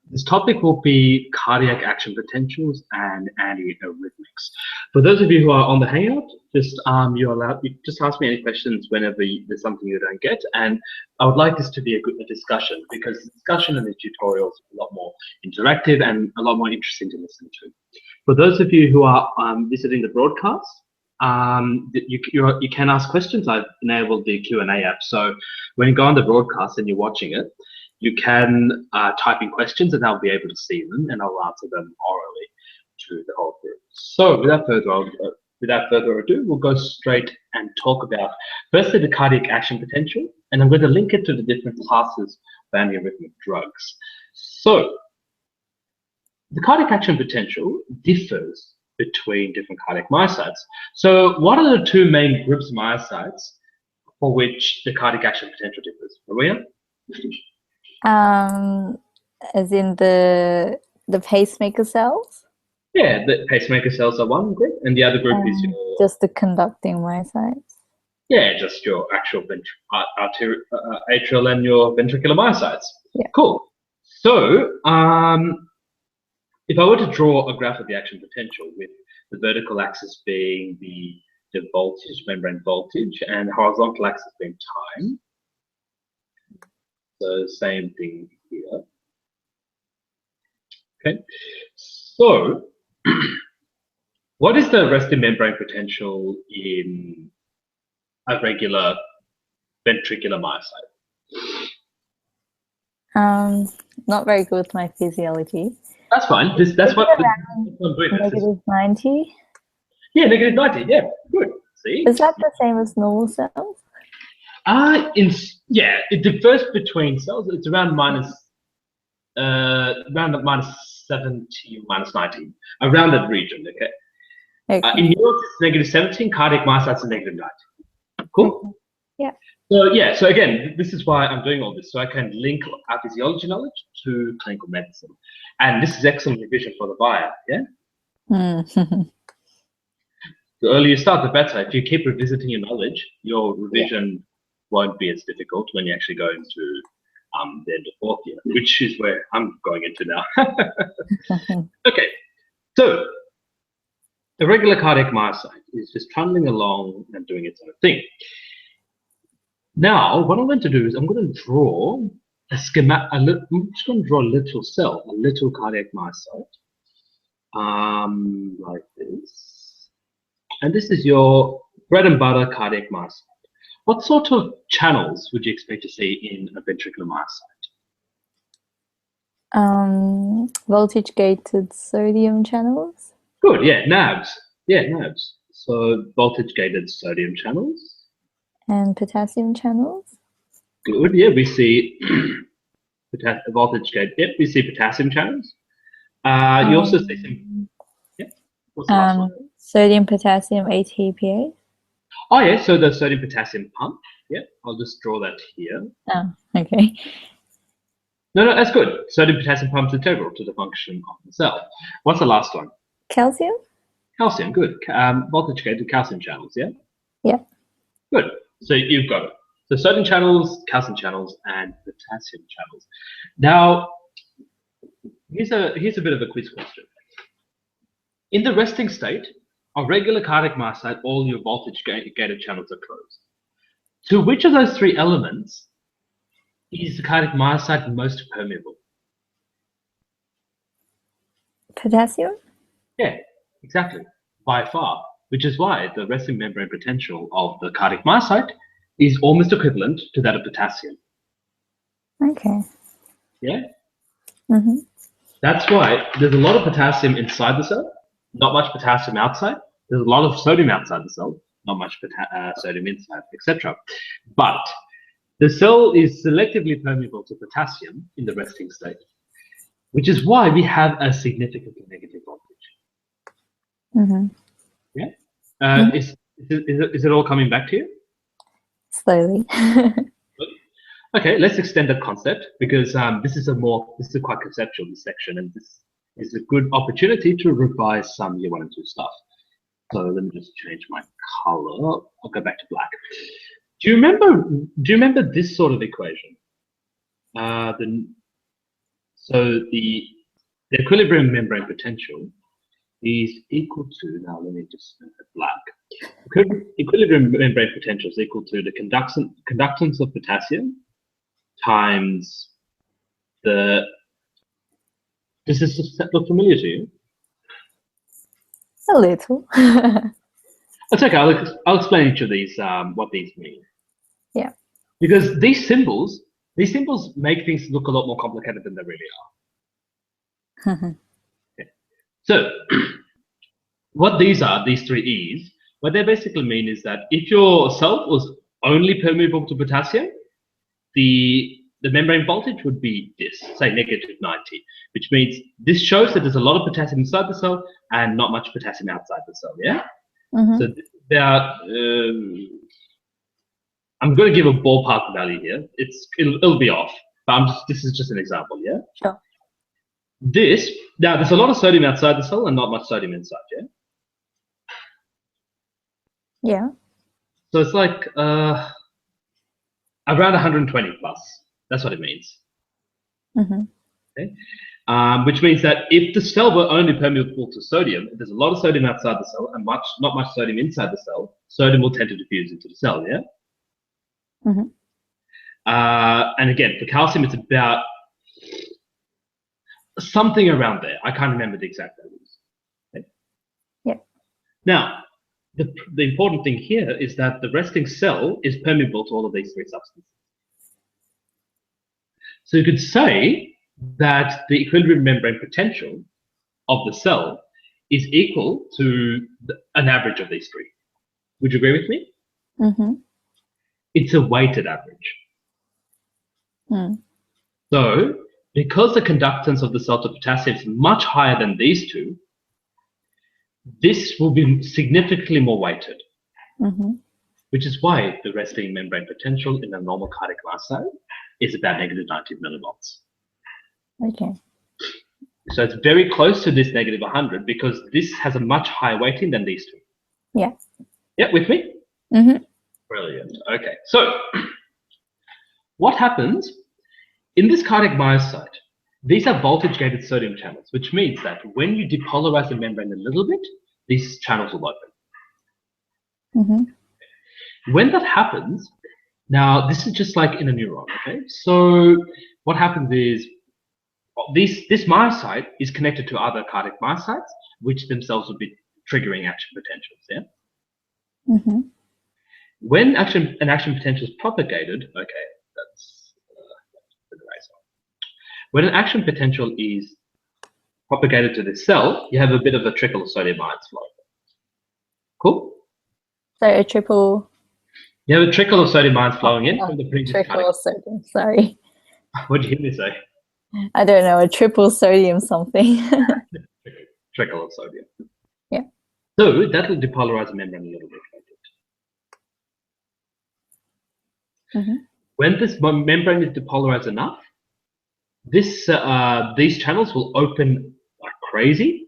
This topic will be cardiac action potentials and antiarrhythmics. For those of you who are on the Hangout, you just ask me any questions whenever there's something you don't get, and I would like this to be a discussion, because the discussion in the tutorials is a lot more interactive and a lot more interesting to listen to. For those of you who are visiting the broadcast, you can ask questions. I've enabled the Q&A app, so when you go on the broadcast and you're watching it, you can type in questions and I'll be able to see them and I'll answer them orally to the whole group. So without further ado, we'll go straight and talk about firstly the cardiac action potential, and I'm going to link it to the different classes of antiarrhythmic drugs. So the cardiac action potential differs between different cardiac myocytes. So what are the two main groups of myocytes for which the cardiac action potential differs? Maria? As in the pacemaker cells? Yeah, the pacemaker cells are one group, and the other group is your... just the conducting myocytes? Yeah, just your actual atrial and your ventricular myocytes. Yeah. Cool. So, if I were to draw a graph of the action potential with the vertical axis being the voltage, membrane voltage, and the horizontal axis being time, so same thing here. Okay, so what is the resting membrane potential in a regular ventricular myocyte? Not very good with my physiology. That's fine. That's what I'm doing. Negative 90? Yeah, negative 90. Yeah, good. See? Is that the same as normal cells? Yeah, it differs between cells. It's around minus 70, minus 90, around that region. Okay. In yours, it's negative 17. Cardiac myocytes are negative 90. Cool. Okay. Yeah. So yeah. So again, this is why I'm doing all this, so I can link our physiology knowledge to clinical medicine, and this is excellent revision for the buyer. Yeah. The earlier you start, the better. If you keep revisiting your knowledge, your revision won't be as difficult when you actually go into the end of fourth year, which is where I'm going into now. Okay, so the regular cardiac myocyte is just trundling along and doing its own thing. Now, what I'm going to do is I'm going to draw a schematic. I'm just going to draw a little cell, a little cardiac myocyte, like this. And this is your bread and butter cardiac myocyte. What sort of channels would you expect to see in a ventricular myocyte? Voltage-gated sodium channels. Good, yeah, NABs. Yeah, NABs. So voltage-gated sodium channels. And potassium channels. Good, yeah, we see voltage-gated. Yep, we see potassium channels. You also see some. Yeah. What's the last one? Sodium potassium ATPase. Oh yeah, so the sodium potassium pump. Yeah, I'll just draw that here. Oh, okay. No, that's good. Sodium potassium pump is integral to the function of the cell. What's the last one? Calcium. Calcium, good. Voltage-gated calcium channels, yeah? Yeah. Good. So you've got it. So sodium channels, calcium channels, and potassium channels. Now, here's a bit of a quiz question. In the resting state, a regular cardiac myocyte, all your voltage-gated channels are closed. To which of those three elements is the cardiac myocyte most permeable? Potassium? Yeah, exactly, by far, which is why the resting membrane potential of the cardiac myocyte is almost equivalent to that of potassium. Okay. Yeah? Mm-hmm. That's why there's a lot of potassium inside the cell, not much potassium outside. There's a lot of sodium outside the cell, not much sodium inside, etc. But the cell is selectively permeable to potassium in the resting state, which is why we have a significantly negative voltage. Mm-hmm. Yeah? Is it all coming back to you? Slowly. Okay, let's extend that concept, because this is quite conceptual, this section, and this is a good opportunity to revise some year 1 and 2 stuff. So let me just change my color. I'll go back to black. Do you remember this sort of equation? So the equilibrium membrane potential is equal to, now let me just make it black. Equilibrium membrane potential is equal to the conductance of potassium times the, does this look familiar to you? A little. It's okay, I'll explain each of these, what these mean. Yeah. Because these symbols make things look a lot more complicated than they really are. Okay. So, what these are, these three E's, what they basically mean is that if your cell was only permeable to potassium, the membrane voltage would be this, say -90, which means this shows that there's a lot of potassium inside the cell and not much potassium outside the cell, yeah? So there are, I'm going to give a ballpark value here. It'll be off, but this is just an example, yeah? Sure. Now there's a lot of sodium outside the cell and not much sodium inside, yeah? Yeah. So it's like around 120 plus. That's what it means. Okay? Which means that if the cell were only permeable to sodium, if there's a lot of sodium outside the cell and not much sodium inside the cell, sodium will tend to diffuse into the cell, yeah? And again, for calcium, it's about something around there. I can't remember the exact values. Okay? Yeah. Now, the important thing here is that the resting cell is permeable to all of these three substances. So you could say that the equilibrium membrane potential of the cell is equal to an average of these three. Would you agree with me? It's a weighted average. So, because the conductance of the cell to potassium is much higher than these two, this will be significantly more weighted, which is why the resting membrane potential in a normal cardiac myocyte is about -90 millivolts. Okay. So it's very close to this -100 because this has a much higher weighting than these two. Yeah. Yeah, with me? Brilliant. Okay, so what happens in this cardiac myocyte? These are voltage-gated sodium channels, which means that when you depolarize the membrane a little bit, these channels will open. When that happens, now this is just like in a neuron, okay? So what happens is this myocyte is connected to other cardiac myocytes, which themselves will be triggering action potentials, yeah? When an action potential is propagated, okay, that's the eraser. When an action potential is propagated to the cell, you have a bit of a trickle of sodium ions flowing. Cool? So a triple. You have a trickle of sodium ions flowing in from the previous trickle of sodium. Sorry. What did you hear me say? I don't know, a triple sodium something. Trickle of sodium. Yeah. So that will depolarize the membrane a little bit. When this membrane is depolarized enough, these channels will open like crazy,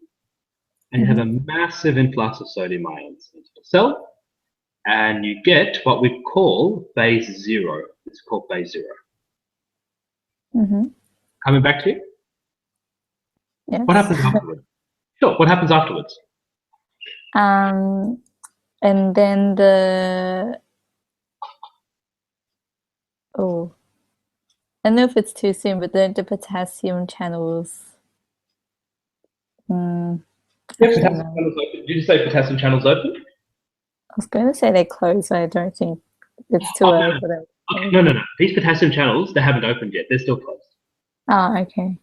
and you have a massive influx of sodium ions into the cell, and you get what we call phase 0. It's called phase 0. Coming back to you? Yes. What happens afterwards? Sure, what happens afterwards? And then I don't know if it's too soon, but then the potassium channels. Potassium channels open. Did you say potassium channels open? I was going to say they close, but I don't think it's too early for them. Okay, no. These potassium channels, they haven't opened yet. They're still closed. Oh, okay.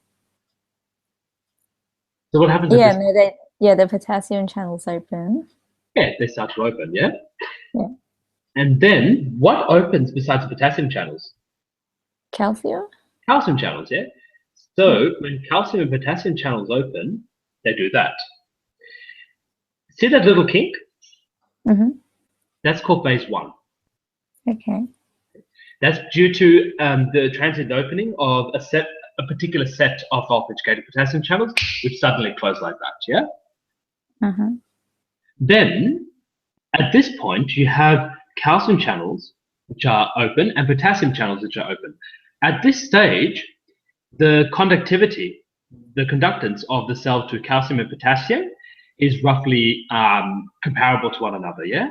So what happens? The potassium channels open. Yeah, they start to open, yeah? Yeah. And then what opens besides the potassium channels? Calcium? Calcium channels, yeah? So when calcium and potassium channels open, they do that. See that little kink? That's called phase 1. Okay. That's due to the transient opening of a particular set of voltage-gated potassium channels, which suddenly close like that, yeah? Then, at this point, you have calcium channels, which are open, and potassium channels, which are open. At this stage, the conductivity, the conductance of the cell to calcium and potassium is roughly comparable to one another, yeah?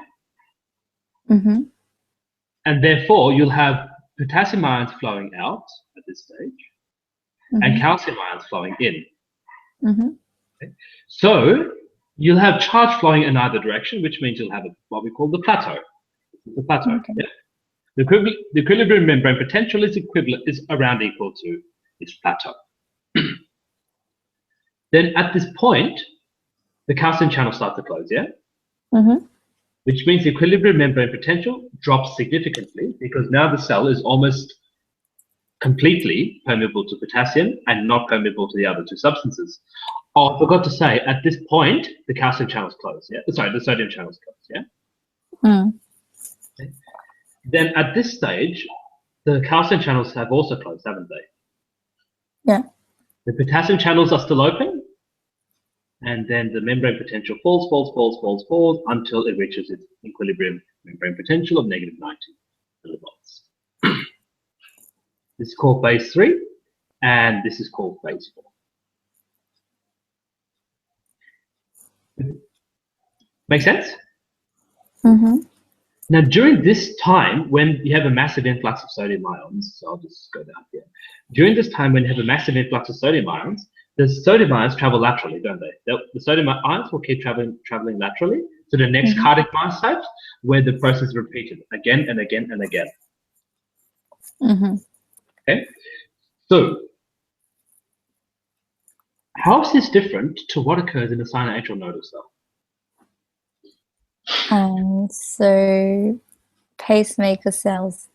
Mm-hmm. And therefore, you'll have potassium ions flowing out at this stage and calcium ions flowing in. Okay? So you'll have charge flowing in either direction, which means you'll have what we call the plateau. The plateau. Okay. Yeah? The equilibrium membrane potential is around equal to this plateau. Then at this point, the calcium channel starts to close, yeah? Which means the equilibrium membrane potential drops significantly because now the cell is almost completely permeable to potassium and not permeable to the other two substances. Oh, I forgot to say, at this point, the calcium channel's closed, yeah? Sorry, the sodium channel's closed, yeah? Okay. Then at this stage, the calcium channels have also closed, haven't they? Yeah. The potassium channels are still open, and then the membrane potential falls until it reaches its equilibrium membrane potential of -90 millivolts. This is called phase 3, and this is called phase 4. Make sense? Now, during this time, when you have a massive influx of sodium ions, so I'll just go down here. During this time, when you have a massive influx of sodium ions, the sodium ions travel laterally, don't they? The sodium ions will keep traveling laterally to the next cardiac myocyte, where the process is repeated again and again and again. Okay? So, how is this different to what occurs in a sinoatrial nodal cell? So pacemaker cells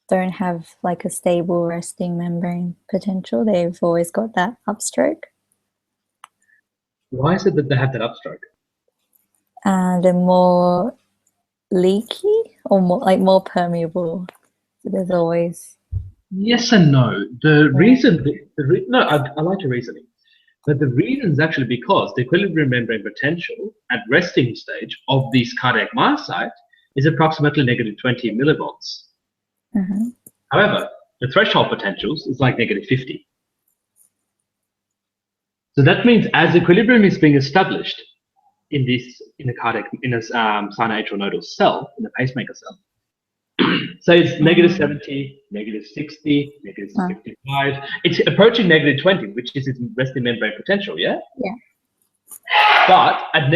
don't have like a stable resting membrane potential. They've always got that upstroke. Why is it that they have that upstroke? They're more leaky or more permeable. So there's always... Yes and no. The reason, no, I like your reasoning. But the reason is actually because the equilibrium membrane potential at resting stage of these cardiac myocyte is approximately -20 millivolts. However, the threshold potentials is like -50. So that means as equilibrium is being established in a sinoatrial nodal cell, in a pacemaker cell, so it's -70, -60, -55. It's approaching -20, which is its resting membrane potential, yeah? Yeah. But at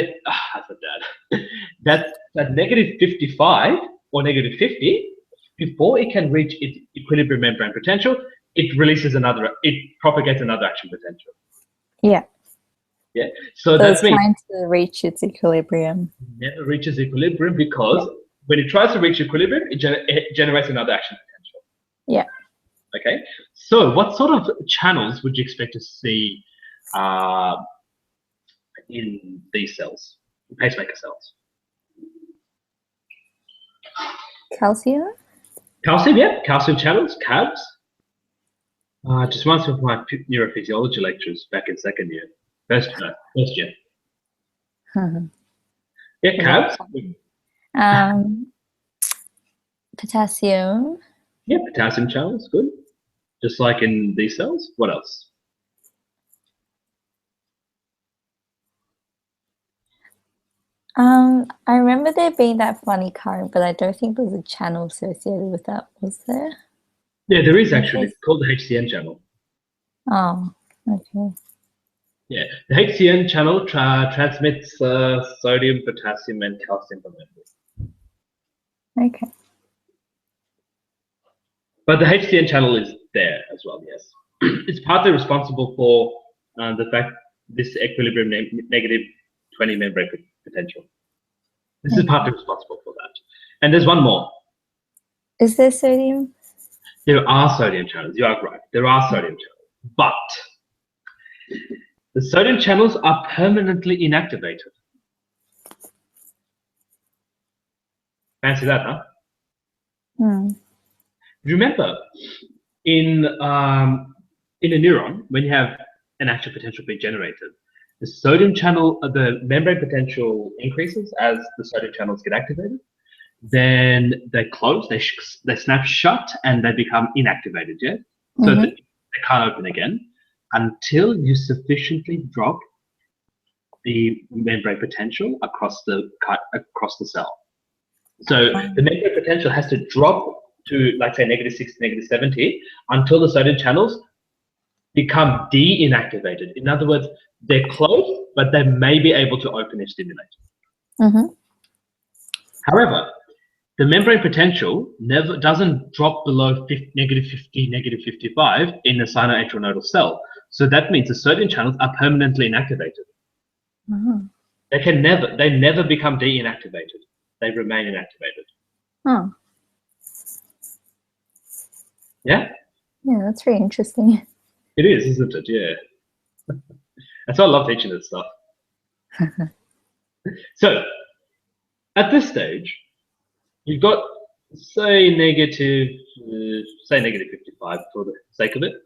that -55 or -50, before it can reach its equilibrium membrane potential, it propagates another action potential. Yeah. Yeah. So it's means trying to reach its equilibrium. Never reaches equilibrium because when it tries to reach equilibrium, it generates another action potential. Yeah. Okay. So what sort of channels would you expect to see in these cells, pacemaker cells? Calcium? Calcium, yeah. Calcium channels, CABs. Just once of my neurophysiology lectures back in second year. First year. Yeah, CABs. Potassium. Yeah, potassium channels, good. Just like in these cells. What else? I remember there being that funny current, but I don't think there was a channel associated with that, was there? Yeah, there is actually. It's called the HCN channel. Oh, okay. Yeah, the HCN channel transmits sodium, potassium, and calcium from it. Okay. But the HCN channel is there as well, yes. It's partly responsible for the fact this equilibrium -20 membrane potential. This is partly responsible for that. And there's one more. Is there sodium? There are sodium channels. You are right. There are sodium channels. But the sodium channels are permanently inactivated. Fancy that, huh? Remember, in a neuron, when you have an action potential being generated, the sodium channel, the membrane potential increases as the sodium channels get activated. Then they close, they snap shut, and they become inactivated. Yeah. So they can't open again until you sufficiently drop the membrane potential across the cell. So the membrane potential has to drop to, like, say, -60, -70 until the sodium channels become de-inactivated. In other words, they're closed, but they may be able to open if stimulated. However, the membrane potential doesn't drop below -50, -55 in the sinoatrial nodal cell. So that means the sodium channels are permanently inactivated. They never become de-inactivated. They remain inactivated. Yeah? Yeah, that's really interesting. It is, isn't it? Yeah. That's why I love teaching this stuff. So, at this stage, you've got, say, -55 for the sake of it.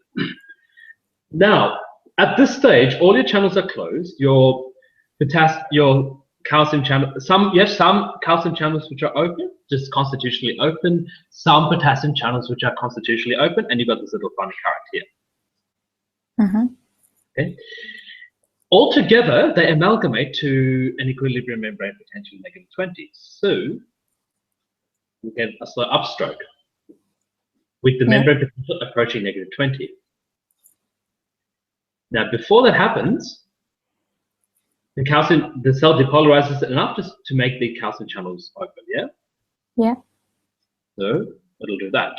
Now, at this stage, all your channels are closed. Your calcium channel, you have some calcium channels which are open, just constitutionally open, some potassium channels which are constitutionally open, and you've got this little funny current here. Okay. Altogether, they amalgamate to an equilibrium membrane potential -20. So we get a slow upstroke with the membrane potential approaching -20. Now, before that happens, the cell depolarizes enough just to make the calcium channels open, yeah? Yeah. So it'll do that.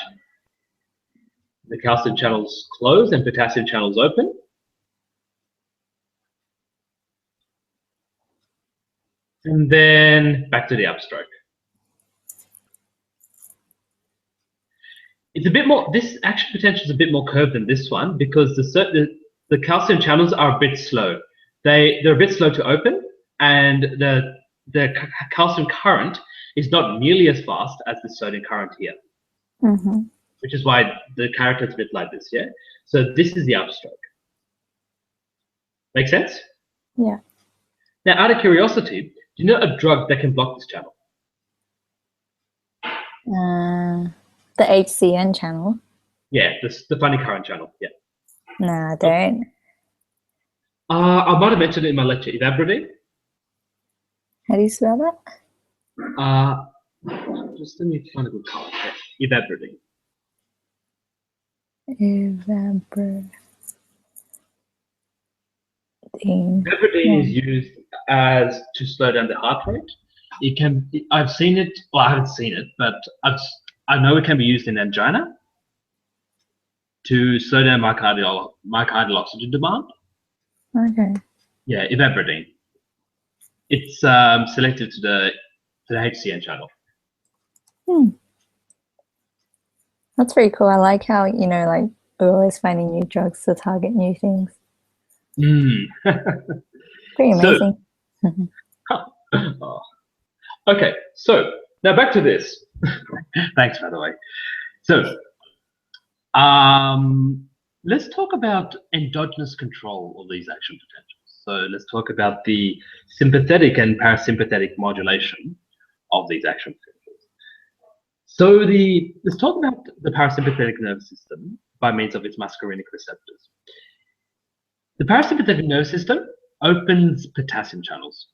The calcium channels close and potassium channels open. And then back to the upstroke. It's a bit more, this action potential is a bit more curved than this one because the calcium channels are a bit slow. They're a bit slow to open, and the calcium current is not nearly as fast as the sodium current here, which is why the character is a bit like this, yeah? So this is the upstroke. Make sense? Yeah. Now, out of curiosity, do you know a drug that can block this channel? The HCN channel? Yeah, the funny current channel, yeah. No, I don't. I might have mentioned it in my lecture, Ivabradine. How do you spell that? Just let me find a good card. Yeah, Ivabradine. Ivabradine is used to slow down the heart rate. It can. I've seen it. Well, I haven't seen it, but I know it can be used in angina to slow down myocardial oxygen demand. Okay. Yeah, Ivabradine. It's selected to the HCN channel. That's pretty cool. I like how, you know, like, we're always finding new drugs to target new things. Pretty amazing. Okay, so now back to this. Thanks, by the way. So let's talk about endogenous control of these action potentials. So let's talk about the sympathetic and parasympathetic modulation of these action potentials. So let's talk about the parasympathetic nervous system by means of its muscarinic receptors. The parasympathetic nervous system opens potassium channels.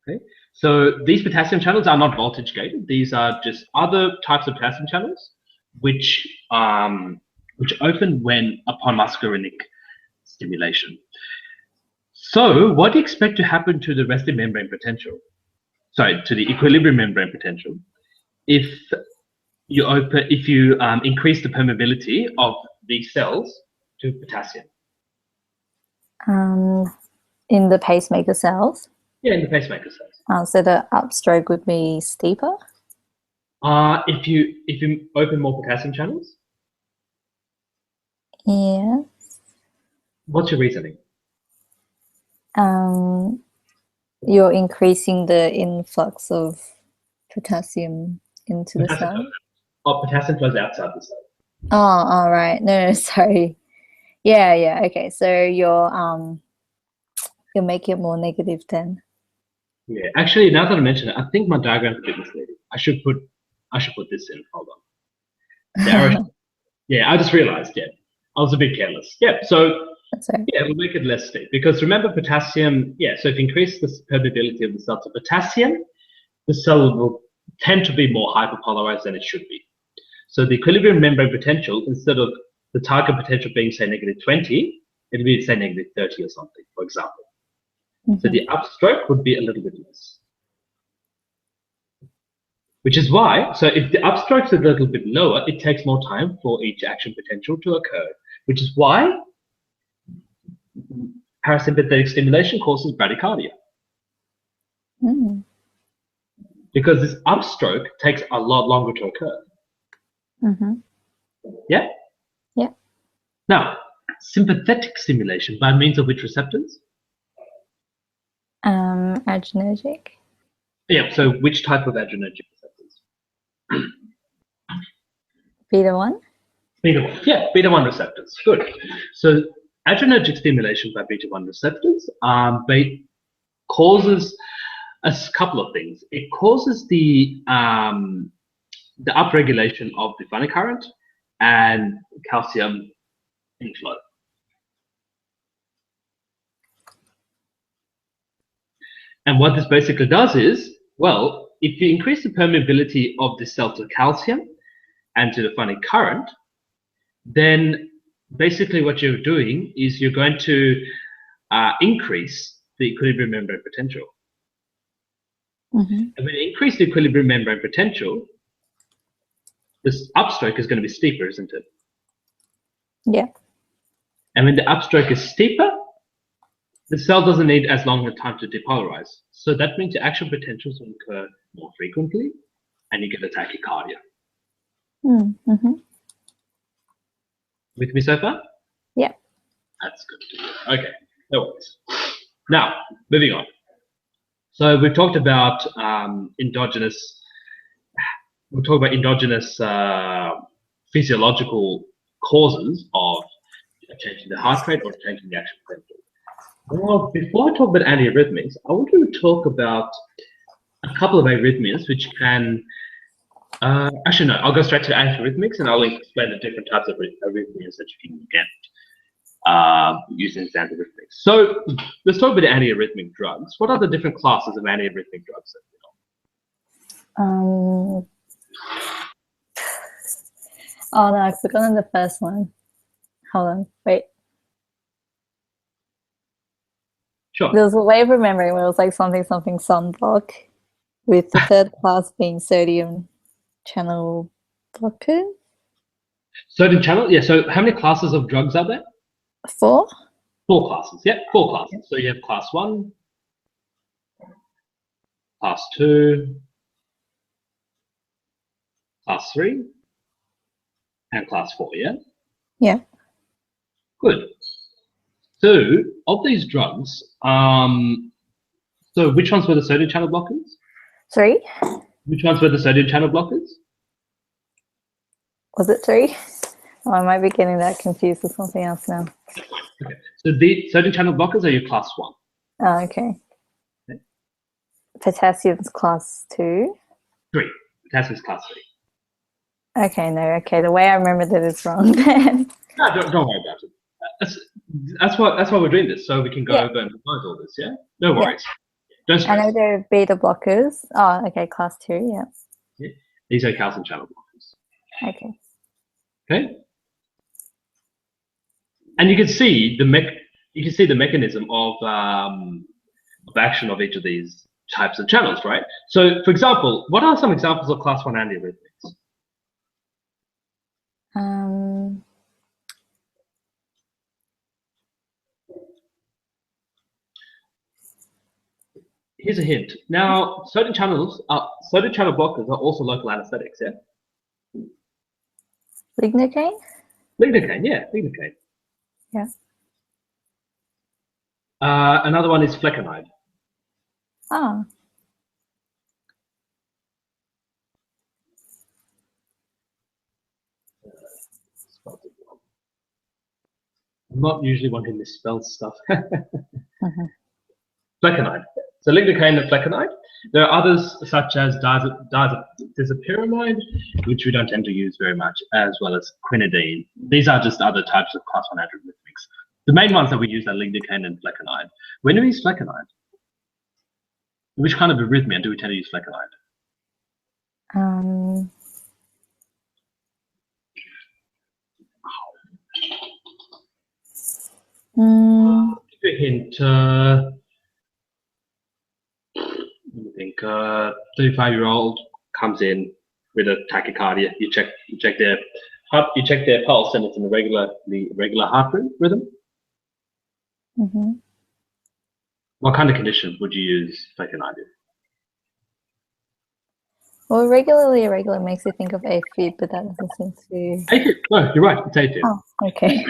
Okay, so these potassium channels are not voltage gated. These are just other types of potassium channels which open upon muscarinic stimulation. So what do you expect to happen to the resting membrane potential? Sorry, to the equilibrium membrane potential if you increase the permeability of these cells to potassium? In the pacemaker cells? Yeah, in the pacemaker cells. So the upstroke would be steeper? If you open more potassium channels? Yes. What's your reasoning? You're increasing the influx of potassium into the cell? Potassium flows outside the cell. Oh, all right. No, sorry. Yeah. Okay. So you're making it more negative then. Yeah. Actually, now that I mention it, I think my diagram's a bit misleading. I should put this in. Hold on. The arrow. Yeah, I just realized, yeah. I was a bit careless. Yeah, so That's right. yeah, we'll make it less steep because remember potassium, yeah, so if you increase the permeability of the cell to potassium, the cell will tend to be more hyperpolarized than it should be. So the equilibrium membrane potential, instead of the target potential being, say, -20, it'll be, say, -30 or something, for example. So the upstroke would be a little bit less. Which is why, so if the upstroke's a little bit lower, it takes more time for each action potential to occur, which is why parasympathetic stimulation causes bradycardia. Mm. Because this upstroke takes a lot longer to occur. Yeah? Yeah. Now, sympathetic stimulation by means of which receptors? Adrenergic. Yeah, so which type of adrenergic receptors? Beta-1. Beta-1. Yeah, beta-1 receptors. Good. So adrenergic stimulation by beta-1 receptors causes a couple of things. It causes the upregulation of the funny current and calcium inflow. And what this basically does is, well, if you increase the permeability of the cell to calcium and to the funny current, then basically what you're doing is you're going to increase the equilibrium membrane potential. And when you increase the equilibrium membrane potential, this upstroke is going to be steeper, isn't it? Yeah. And when the upstroke is steeper, the cell doesn't need as long a time to depolarize. So that means your action potentials will occur more frequently and you get a tachycardia. With me so far? Yeah. That's good to hear. Okay, no worries. Now, moving on. So we've talked about endogenous physiological causes of changing the heart rate or changing the action potential. Well, before I talk about antiarrhythmics, I want to talk about a couple of arrhythmias which can, actually no, I'll go straight to antiarrhythmics and I'll explain the different types of arrhythmias that you can get using antiarrhythmics. So let's talk about the antiarrhythmic drugs. What are the different classes of antiarrhythmic drugs that we know? Oh no, I've forgotten the first one. Hold on, wait. Sure. There was a way of remembering where it was like something sunblock, with the third class being sodium channel blockers. Sodium channel, yeah. So how many classes of drugs are there? 4. 4 classes, yeah, 4 classes. Yep. So you have class 1, class 2, class 3, and class 4, yeah? Yeah. Good. So of these drugs, so which ones were the sodium channel blockers? Three. Which ones were the sodium channel blockers? Was it 3? Oh, I might be getting that confused with something else now. Okay. So the sodium channel blockers are your class 1. Oh, okay. Potassium's class 2. 3. Potassium's class 3. Okay, no, okay. The way I remembered it is wrong then. No, don't worry about it. That's why we're doing this, so we can go over and revise all this, yeah? No worries. Yeah. Don't stress. I know they're beta blockers. Oh, okay, class 2, yeah. These are calcium channel blockers. Okay. Okay. And you can see the mechanism of action of each of these types of channels, right? So, for example, what are some examples of class 1 antiarrhythmics? Here's a hint. Now, sodium channel blockers are also local anesthetics, yeah? Lignocaine? Lignocaine, yeah, lignocaine. Yeah. Another one is flecainide. Ah. I'm not usually one who misspells stuff. Flecainide. So lignocaine and flecainide. There are others such as diazepyramide, which we don't tend to use very much, as well as quinidine. These are just other types of class 1 antiarrhythmics. The main ones that we use are lidocaine and flecainide. When do we use flecainide? Which kind of arrhythmia do we tend to use flecainide? Give you a hint. Let me think. 35-year-old comes in with a tachycardia. You check their heart, you check their pulse, and it's in a regular heart rhythm. Mm-hmm. What kind of condition would you use flecainide in? Well, regularly irregular makes you think of AFib, but that doesn't seem to. AFib. No, you're right. It's AFib. Oh, okay.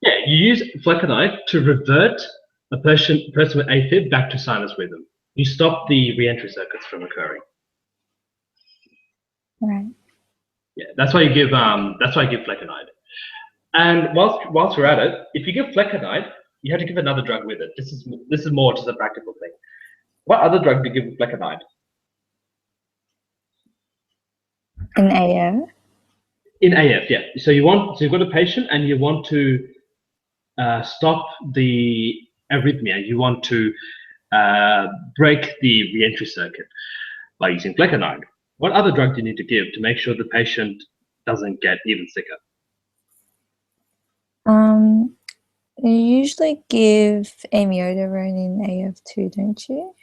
Yeah, you use flecainide to revert a person with AFib back to sinus rhythm. You stop the re-entry circuits from occurring. Right. Yeah, that's why you give flecainide. And whilst we're at it, if you give flecainide, you have to give another drug with it. This is more just a practical thing. What other drug do you give with flecainide? In AF? In AF, yeah. So you've got a patient and you want to stop the arrhythmia. You want to break the re-entry circuit by using flecainide. What other drug do you need to give to make sure the patient doesn't get even sicker? You usually give amiodarone in AF too, don't you?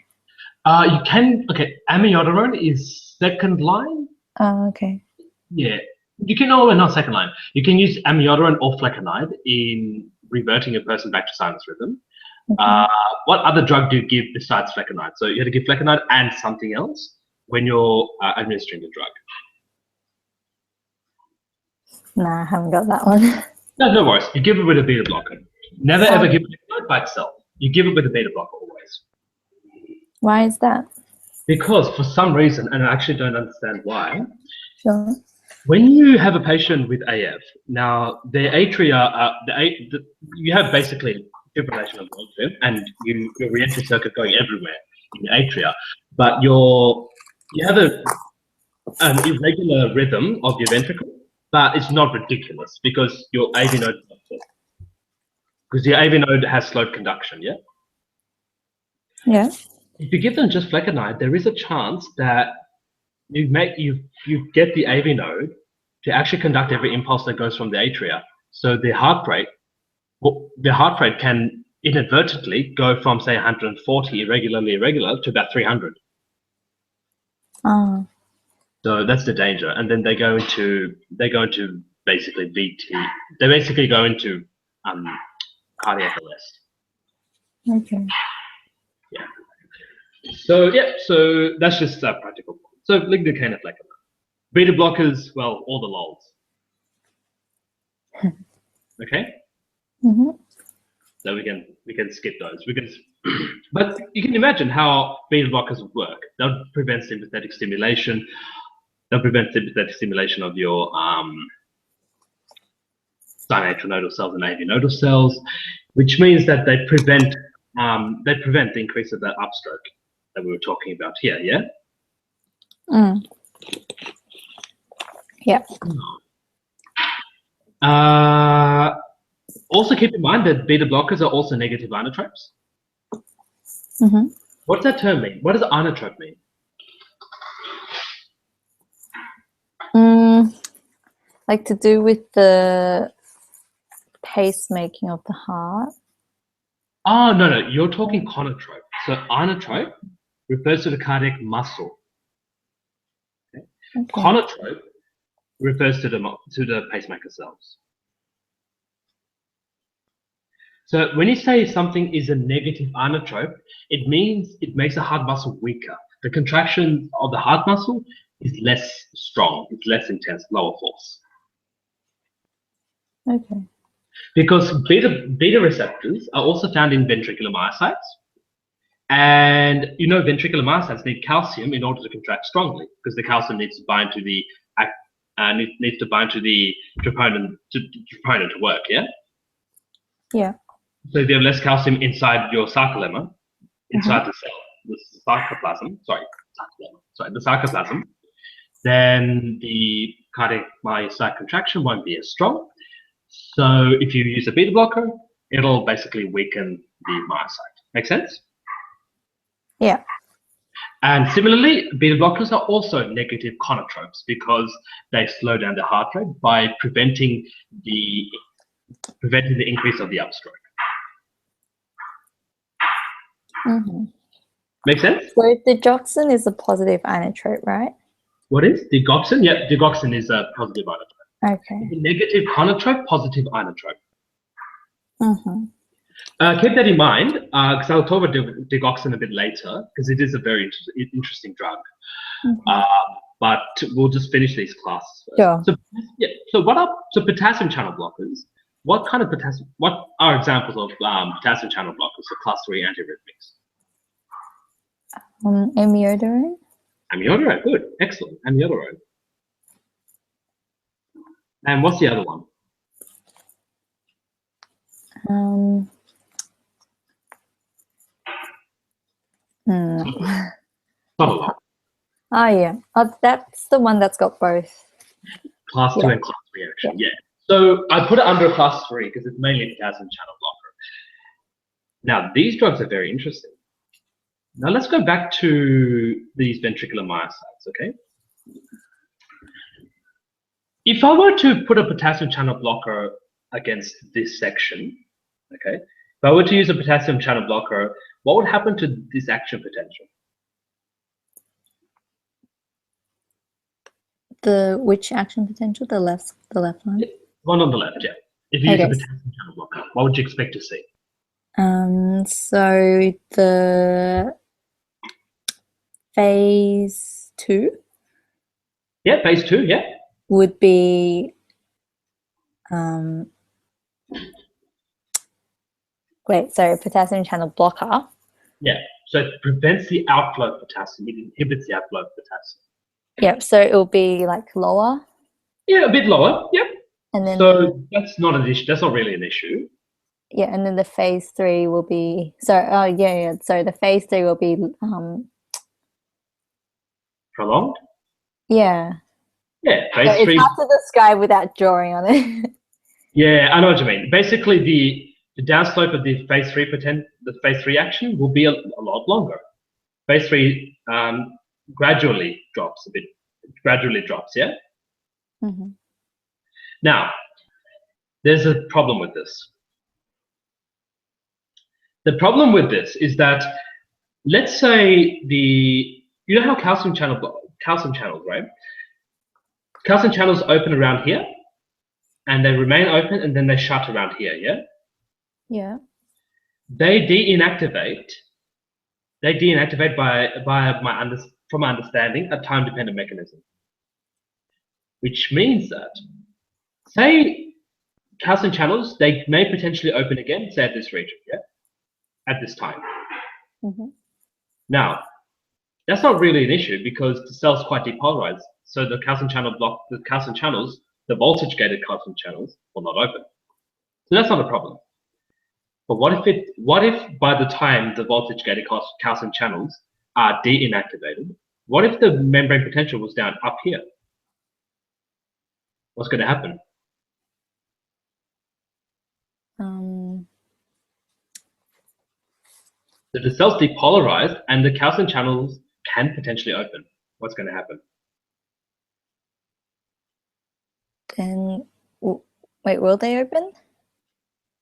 You can. Okay, amiodarone is second line. Oh, okay. Yeah, you can. Oh, not second line. You can use amiodarone or flecainide in reverting a person back to sinus rhythm. Okay. What other drug do you give besides flecainide? So you have to give flecainide and something else when you're administering the drug. Nah, I haven't got that one. No worries. You give it with a beta blocker. Never ever give it by itself. You give it with a beta blocker always. Why is that? Because for some reason, and I actually don't understand why. Sure. When you have a patient with AF, now their atria, you have basically fibrillation of the atrium, and your re-entry circuit going everywhere in the atria, but you have an irregular rhythm of your ventricle, but it's not ridiculous because your AV node is not full. Because your AV node has slowed conduction, yeah? Yeah. If you give them just flecainide, there is a chance that you get the AV node to actually conduct every impulse that goes from the atria. So the heart rate can inadvertently go from say 140 irregular to about 300. Oh. So that's the danger, and then they go into basically VT. They basically go into cardiac arrest. Okay. Yeah. So that's just practical. So lidocaine and flecainide. Beta blockers, well, all the lols. Okay. Mm-hmm. So we can skip those. But you can imagine how beta blockers would work. They'll prevent sympathetic stimulation. They'll prevent sympathetic stimulation of your sinatral nodal cells and AV nodal cells, which means that they prevent the increase of that upstroke that we were talking about here. Yeah. Yeah. Also keep in mind that beta blockers are also negative inotropes. Mm-hmm. What does that term mean? What does inotrope mean? Like to do with the pacemaking of the heart? Oh, no, you're talking conotrope. So inotrope refers to the cardiac muscle. Okay. Conotrope refers to the pacemaker cells. So when you say something is a negative inotrope, it means it makes the heart muscle weaker. The contraction of the heart muscle is less strong, it's less intense, lower force. Okay. Because beta receptors are also found in ventricular myocytes. And you know ventricular myocytes need calcium in order to contract strongly, because the calcium needs to bind to the troponin to work, yeah? Yeah. So if you have less calcium inside your sarcolemma, inside the cell, the sarcoplasm, the sarcoplasm, then the cardiac myocyte contraction won't be as strong. So if you use a beta blocker, it'll basically weaken the myocyte. Make sense? Yeah. And similarly, beta blockers are also negative chronotropes because they slow down the heart rate by preventing the increase of the upstroke. Make sense? So digoxin is a positive inotrope, right? What is digoxin? Yep, digoxin is a positive inotrope. Okay. The negative chronotrope, positive inotrope. Keep that in mind, because I'll talk about digoxin a bit later, because it is a very interesting drug. But we'll just finish these classes first. Sure. So, yeah. So potassium channel blockers? What kind of potassium? What are examples of potassium channel blockers? So class 3 antiarrhythmics. Amiodarone. Amiodarone, good, excellent. Amiodarone. And what's the other one? Not a lot. Oh yeah, that's the one that's got both. Class 2 and class 3 action, yeah. So I put it under class 3 because it's mainly a potassium channel blocker. Now these drugs are very interesting. Now let's go back to these ventricular myocytes, okay? If I were to put a potassium channel blocker against this section, okay? If I were to use a potassium channel blocker, what would happen to this action potential? Which action potential? The left one? One on the left, yeah. If you use a potassium channel blocker, what would you expect to see? So the phase 2? Yeah, phase 2, yeah. Would be potassium channel blocker. Yeah, so it prevents the outflow of potassium. It inhibits the outflow of potassium. Yep, so it will be like lower. Yeah, a bit lower, yep. And then so that's not an issue. That's not really an issue. Yeah, and then the phase 3 will be So the phase 3 will be prolonged. Yeah. Yeah, phase so 3. It's hard to describe without drawing on it. Yeah, I know what you mean. Basically, the downslope of the phase 3 action will be a lot longer. Phase 3 gradually drops a bit. Gradually drops, yeah. Now, there's a problem with this. The problem with this is that, let's say you know how calcium channels, right? Calcium channels open around here, and they remain open, and then they shut around here, yeah? Yeah. They de-inactivate from my understanding, a time-dependent mechanism. Which means that, say, calcium channels, they may potentially open again, say at this region, yeah? At this time. Now, that's not really an issue because the cell's quite depolarized. So the calcium channels, the voltage-gated calcium channels will not open. So that's not a problem. But what if by the time the voltage-gated calcium channels are de-inactivated, what if the membrane potential was down up here? What's going to happen? So the cell's depolarized and the calcium channels can potentially open. What's going to happen? Then, wait, will they open?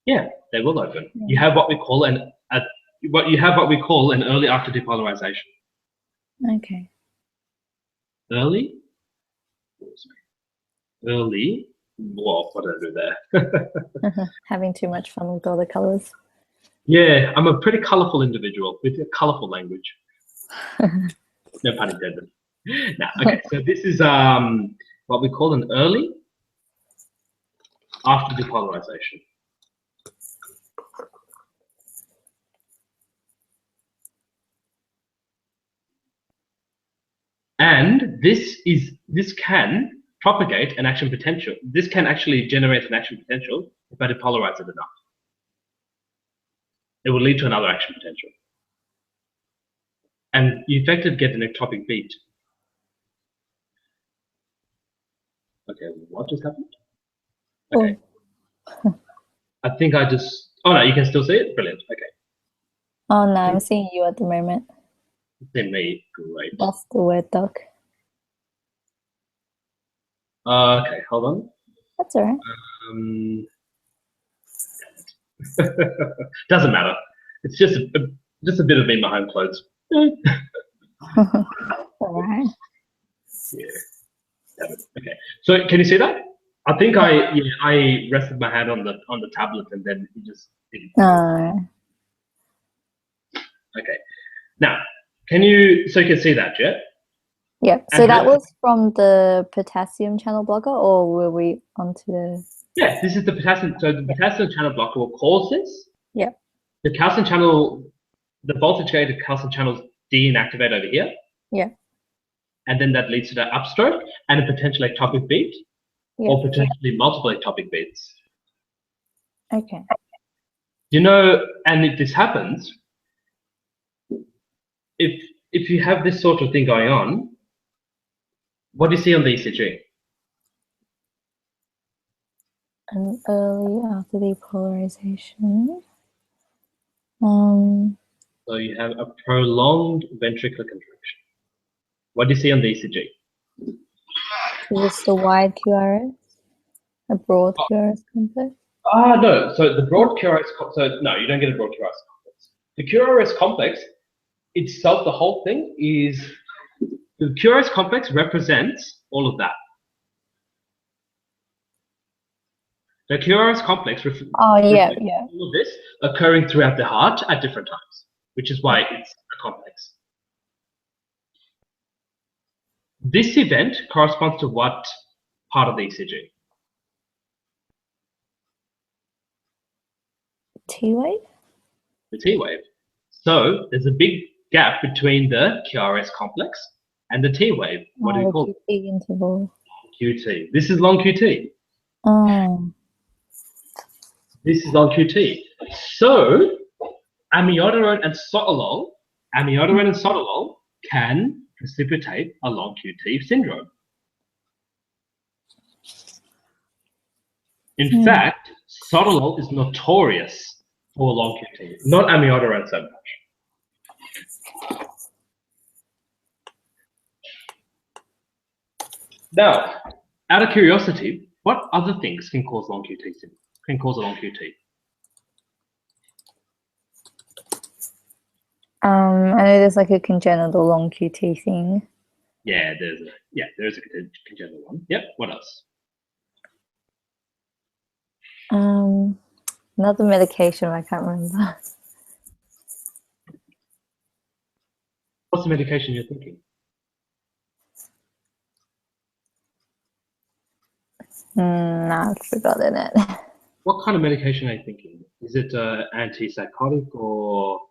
Yeah, they will open. You have what we call an early after depolarization. Okay. Early. Whoa, what did I do there? Having too much fun with all the colors. Yeah, I'm a pretty colorful individual with a colorful language. No pun intended. Now, okay, so this is what we call an early after depolarization. And this can propagate an action potential. This can actually generate an action potential if I depolarize it enough. It will lead to another action potential. And you effectively get an ectopic beat. Okay, what just happened? Okay. Oh. I think I just, oh no, you can still see it? Brilliant, okay. Oh no, I'm seeing you at the moment. Then me, great. That's the word doc. Okay, hold on. That's all right. Doesn't matter. It's just a bit of me in my home clothes. All right. Yeah. Okay. So can you see that? I think I rested my hand on the tablet and then it just didn't. Okay. Now, so you can see that, yeah? Yeah. So that was from the potassium channel blocker, or were we onto the? Yeah, this is the potassium. So the potassium channel blocker will cause this. Yeah. The calcium channel, the voltage-gated calcium channels deactivate over here. Yeah. And then that leads to the upstroke and a potential ectopic beat, or potentially multiple ectopic beats. Okay. You know, and if this happens, if you have this sort of thing going on, what do you see on the ECG? An early after depolarization. So you have a prolonged ventricular contraction. What do you see on the ECG? Is this the wide QRS? A broad QRS complex? No. So the broad QRS, so no, you don't get a broad QRS complex. The QRS complex itself, the whole thing is, the QRS complex represents all of that. The QRS complex represents all of this occurring throughout the heart at different times, which is why it's a complex. This event corresponds to what part of the ECG? T wave? The T wave. So there's a big gap between the QRS complex and the T wave. What do we call it? QT interval. QT. This is long QT. Oh. This is long QT. So amiodarone and sotalol can precipitate a long QT syndrome. In fact, sotalol is notorious for long QT, not amiodarone so much. Now, out of curiosity, what other things can cause long QT syndrome? Can cause a long QT? I know there's like a congenital long QT thing. Yeah, there's a congenital one. Yep. What else? Another medication I can't remember. What's the medication you're thinking? No, I've forgotten it. What kind of medication are you thinking? Is it antipsychotic or?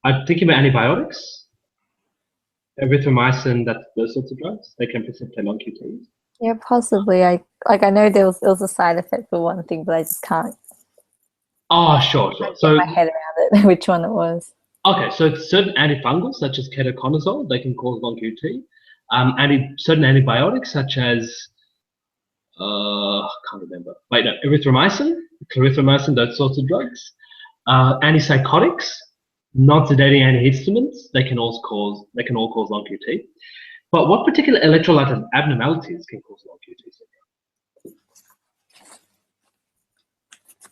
I'm thinking about antibiotics, erythromycin, those sorts of drugs. They can precipitate long QTs. Yeah, possibly. I know there was a side effect for one thing, but I just can't. Oh, sure. So get my head around it, which one it was. Okay, so certain antifungals such as ketoconazole, they can cause long QT. Certain antibiotics such as I can't remember. Wait, no, erythromycin, clarithromycin, those sorts of drugs. Antipsychotics, non-sedating antihistamines, they can all cause long QT. But what particular electrolyte abnormalities can cause long QT syndrome?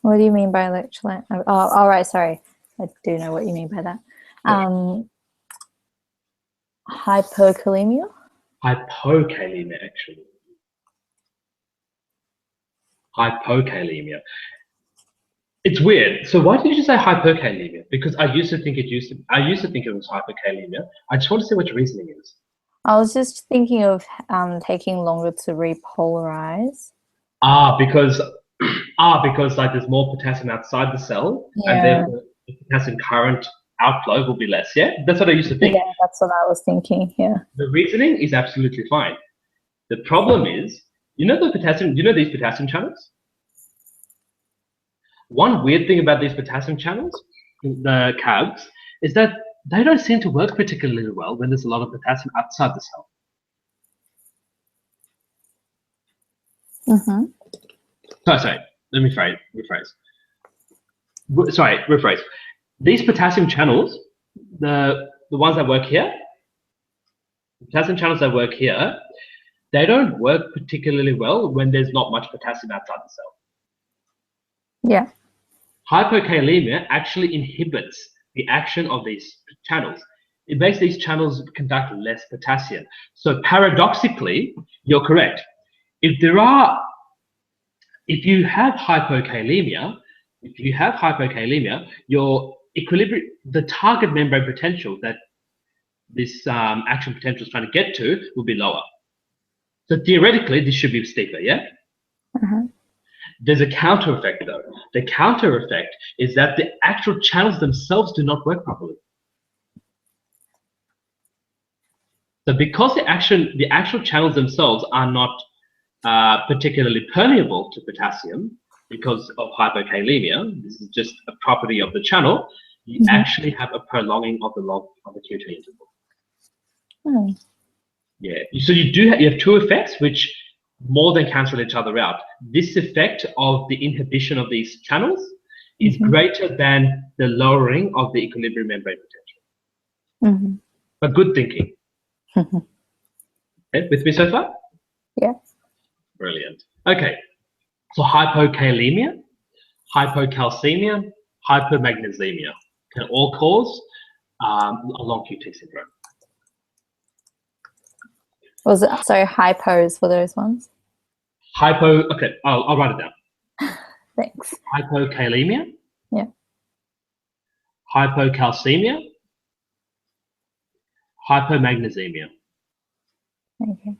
What do you mean by electrolyte? Oh, all right, sorry. I do know what you mean by that. Hyperkalemia? Hypokalemia, actually. Hypokalemia. It's weird. So why did you say hypokalemia? Because I used to think it was hypokalemia. I just want to see what your reasoning is. I was just thinking of taking longer to repolarize. Because like there's more potassium outside the cell, and therefore the potassium current outflow will be less. Yeah, that's what I used to think. Yeah, that's what I was thinking. Yeah. The reasoning is absolutely fine. The problem is, these potassium channels? One weird thing about these potassium channels, the CABs, is that they don't seem to work particularly well when there's a lot of potassium outside the cell. Mm-hmm. Sorry, let me rephrase. These potassium channels, the ones that work here, the potassium channels that work here, they don't work particularly well when there's not much potassium outside the cell. Yeah. Hypokalemia actually inhibits the action of these channels. It makes these channels conduct less potassium. So paradoxically, you're correct. If you have hypokalemia, your equilibrium, the target membrane potential that this action potential is trying to get to will be lower. So theoretically, this should be steeper, yeah? Uh-huh. There's a counter effect though. The counter effect is that the actual channels themselves do not work properly. So because the actual channels themselves are not particularly permeable to potassium because of hypokalemia, this is just a property of the channel, you actually have a prolonging of the log of the Q2 interval. Mm. Yeah, so you have two effects which more than cancel each other out. This effect of the inhibition of these channels is greater than the lowering of the equilibrium membrane potential. But good thinking. Okay, with me so far? Yeah. Brilliant. Okay, so hypokalemia, hypocalcemia, hypomagnesemia can all cause a long QT syndrome. Was it, sorry, hypos for those ones? Okay, I'll write it down. Thanks. Hypokalemia. Yeah. Hypocalcemia. Hypomagnesemia. Okay.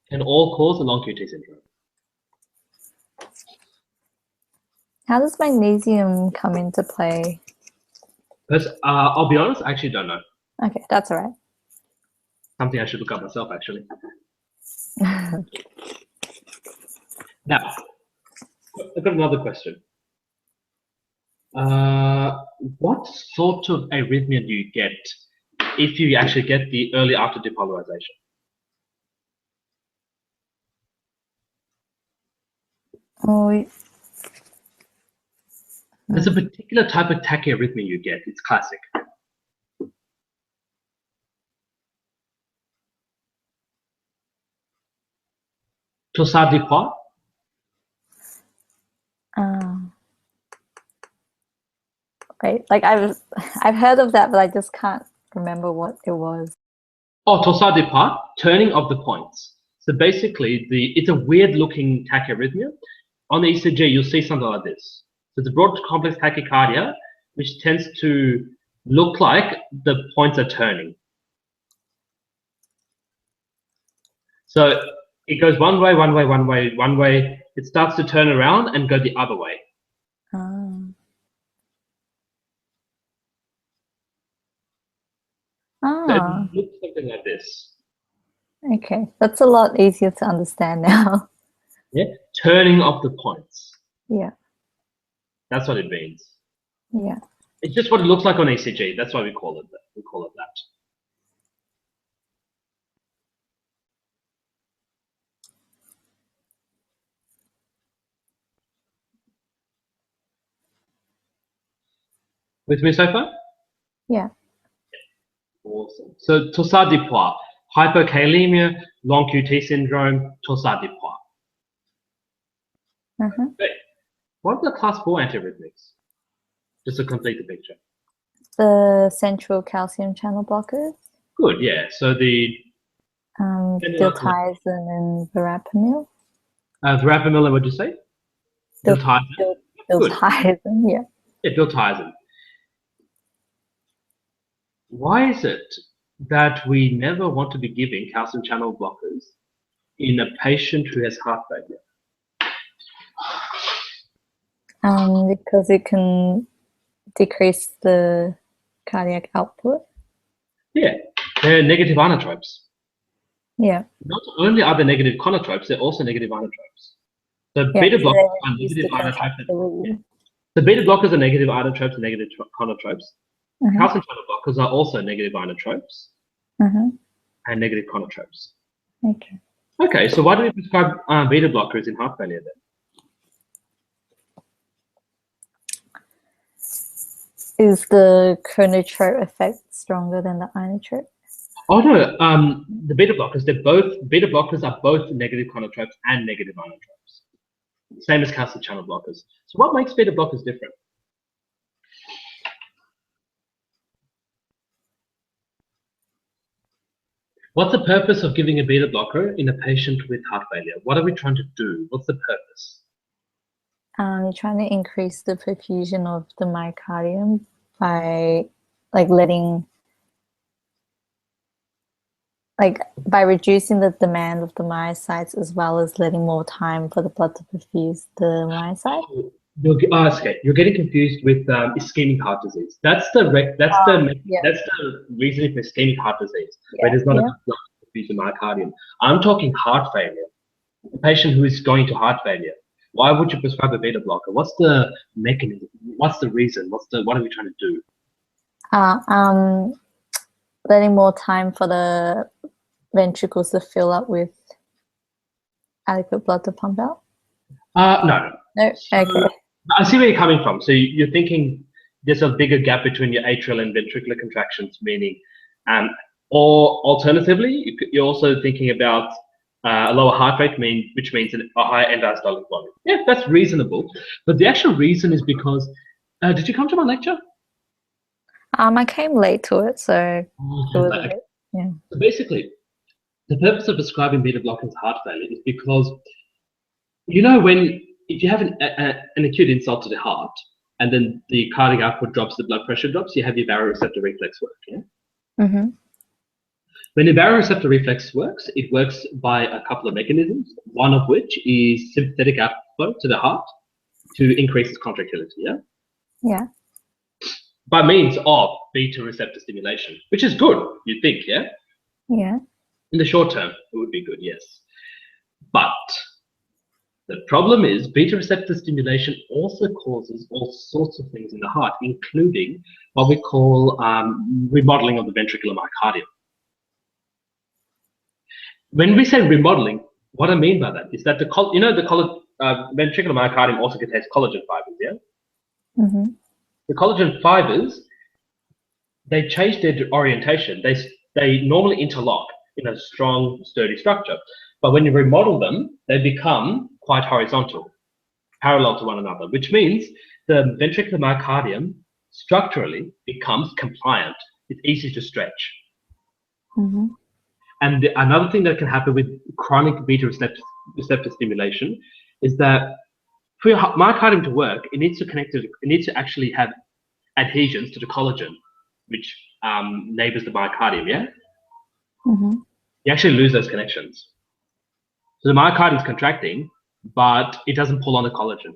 Can all cause a long QT syndrome. How does magnesium come into play? I'll be honest, I actually don't know. Okay, that's all right. Something I should look up myself, actually. Now, I've got another question. What sort of arrhythmia do you get if you actually get the early after depolarization? Oh, There's a particular type of tachyarrhythmia you get. It's classic. Torsades de Poix? right. Like I've heard of that, but I just can't remember what it was. Oh, torsades de Poix, turning of the points. So basically, it's a weird-looking tachyarrhythmia. On the ECG, you'll see something like this. So it's a broad complex tachycardia, which tends to look like the points are turning. So it goes one way, one way, one way, one way. It starts to turn around and go the other way. So it looks something like this. Okay, that's a lot easier to understand now. Yeah, turning of the points. Yeah. That's what it means. Yeah. It's just what it looks like on ECG. That's why we call it that. We call it that. With me so far? Yeah. Awesome. So torsades de Poix, hypokalemia, long QT syndrome, torsades de Poix. Okay. What are the class 4 antiarrhythmics? Just to complete the picture. The central calcium channel blockers. Good, yeah. So the diltiazem and verapamil. Verapamil, and what did you say? Diltiazem. Diltiazem, yeah. Yeah, diltiazem. Why is it that we never want to be giving calcium channel blockers in a patient who has heart failure? Because it can decrease the cardiac output. Yeah, they're negative inotropes. Yeah. Not only are they negative conotropes, they're also negative inotropes. So beta blockers are negative inotropes. The beta blockers are negative inotropes and negative conotropes. Calcium channel blockers are also negative inotropes and negative conotropes. Okay. Okay, so why do we prescribe beta blockers in heart failure then? Is the chronotrope effect stronger than the inotrope? Oh no, the beta blockers, beta blockers are both negative conotropes and negative inotropes. Same as calcium channel blockers. So what makes beta blockers different? What's the purpose of giving a beta blocker in a patient with heart failure? What are we trying to do? What's the purpose? You're trying to increase the perfusion of the myocardium by by reducing the demand of the myocytes, as well as letting more time for the blood to perfuse the myocyte. You're getting confused with ischemic heart disease. That's the reasoning for ischemic heart disease, where there's not enough blood to perfuse the myocardium. I'm talking heart failure. A patient who is going to heart failure. Why would you prescribe a beta blocker? What's the mechanism? What's the reason? What are we trying to do? Letting more time for the ventricles to fill up with adequate blood to pump out? No. No? Okay. I see where you're coming from. So you're thinking there's a bigger gap between your atrial and ventricular contractions, meaning, or alternatively, you're also thinking about a lower heart rate, which means a higher end-diastolic volume. Yeah, that's reasonable. But the actual reason is because, did you come to my lecture? I came late to it, so it was a bit, yeah. So basically, the purpose of prescribing beta blockers heart failure is because, if you have an acute insult to the heart, and then the cardiac output drops, the blood pressure drops, you have your baroreceptor reflex work, yeah? When the baroreceptor reflex works, it works by a couple of mechanisms, one of which is sympathetic outflow to the heart to increase its contractility, yeah? Yeah. By means of beta receptor stimulation, which is good, you'd think, yeah? Yeah. In the short term, it would be good, yes. But the problem is beta receptor stimulation also causes all sorts of things in the heart, including what we call remodeling of the ventricular myocardium. When we say remodeling, what I mean by that is that the ventricular myocardium also contains collagen fibers, yeah? The collagen fibers, they change their orientation. They normally interlock in a strong, sturdy structure. But when you remodel them, they become quite horizontal, parallel to one another, which means the ventricular myocardium structurally becomes compliant. It's easy to stretch. And another thing that can happen with chronic beta receptor stimulation is that for your myocardium to work, it needs to actually have adhesions to the collagen, which neighbors the myocardium, yeah? You actually lose those connections. So the myocardium is contracting, but it doesn't pull on the collagen.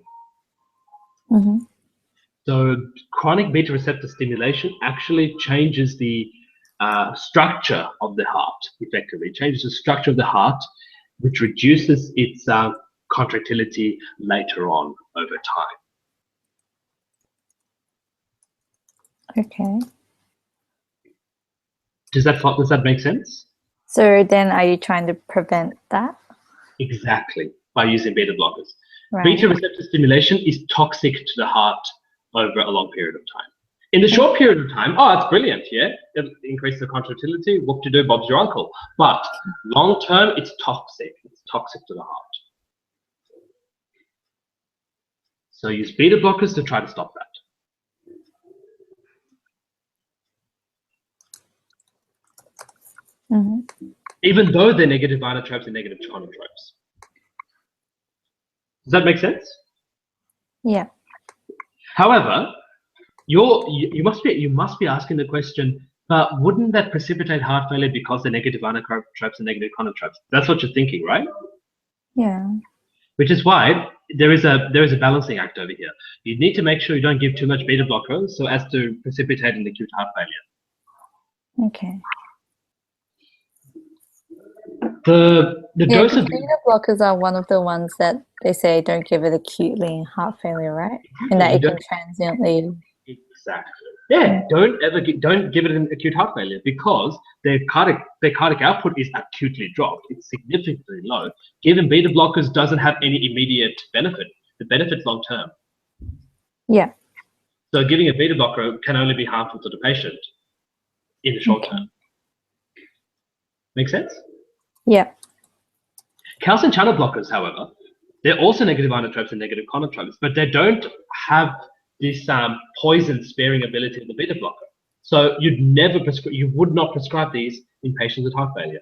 So chronic beta receptor stimulation actually changes the structure of the heart, effectively. It changes the structure of the heart, which reduces its contractility later on over time. Okay. Does that make sense? So then are you trying to prevent that? Exactly, by using beta blockers. Right. Beta receptor stimulation is toxic to the heart over a long period of time. In the short period of time, it's brilliant, yeah? It increases the contractility, what to do, Bob's your uncle. But long term, it's toxic. It's toxic to the heart. So use beta blockers to try to stop that. Even though they're negative inotropes and negative conotropes. Does that make sense? Yeah. However, you must be asking the question, wouldn't that precipitate heart failure because they're negative inotropes and negative conotropes? That's what you're thinking, right? Yeah. Which is why there is a balancing act over here. You need to make sure you don't give too much beta blockers so as to precipitate an acute heart failure. Okay. The dose of beta blockers are one of the ones that they say don't give it acutely in heart failure, right? And that it can transiently Exactly. Yeah, don't give it an acute heart failure because their cardiac output is acutely dropped. It's significantly low. Giving beta blockers doesn't have any immediate benefit. The benefit's long term. Yeah. So giving a beta blocker can only be harmful to the patient in the short term. Make sense? Yeah. Calcium channel blockers, however, they're also negative inotropes and negative conotropes, but they don't have this poison-sparing ability of the beta blocker. So you would not prescribe these in patients with heart failure.